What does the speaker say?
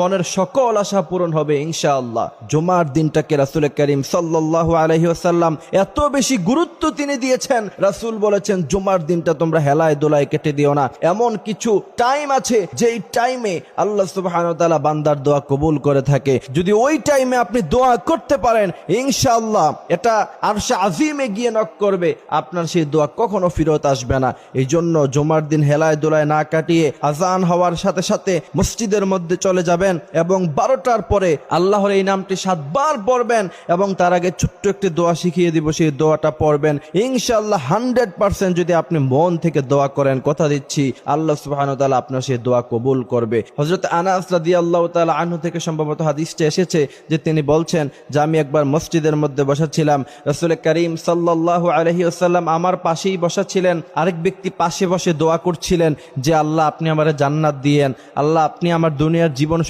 মনের সকল আশা পূরণ হবে ইনশাআল্লাহ। জুমার দিনটাকে রাসূল করিম সাল্লাল্লাহু আলাইহি ওয়াসাল্লাম এত বেশি গুরুত্ব তিনি দিয়েছেন। রাসূল বলেছেন জুমার দিনটা তোমরা হেলায় দোলায় কেটে দিও না। এমন কিছু টাইম আছে যেই টাইমে আল্লাহ সুবহানাহু ওয়া তাআলা বান্দার দোয়া কবুল করে থাকে। যদি ওই টাইমে আপনি দোয়া করতে পারেন ইনশাআল্লাহ এটা আরশে আজিমে গিয়ে নক করবে, আপনার সেই দোয়া কখনো ফেরত আসবে না। এই জন্য জুমার দিন হেলায় দোলায় না কাটিয়ে আজান হওয়ার সাথে সাথে মসজিদের মধ্যে চলে যাবেন এবং 12টার পরে আল্লাহর এই নামটি 7 বার পড়বেন এবং তার আগে ছোট্ট একটি দোয়া শিখিয়ে দিব, সেই দোয়াটা পড়বেন ইনশাআল্লাহ। 100% যদি আপনি মন থেকে দোয়া করেন, কথা দিচ্ছি আল্লাহ সুবহানাহু ওয়া তাআলা আপনার সেই দোয়া কবুল করবে। হযরত আনাস রাদিয়াল্লাহু তাআলা আনহু থেকে সম্ভবত হাদিসটা এসেছে যে তিনি বলছেন যে আমি একবার মসজিদের মধ্যে বসা ছিলাম, রাসূল করিম সাল্লাল্লাহু আলাইহি ওয়াসাল্লাম আমার পাশেই বসা ছিলেন, আরেক ব্যক্তি পাশে বসে দোয়া করছিলেন যে আল্লাহ আপনি আমারে জান্নাত দিয়েন, আল্লাহ আপনি আমার দুনিয়ার জীবন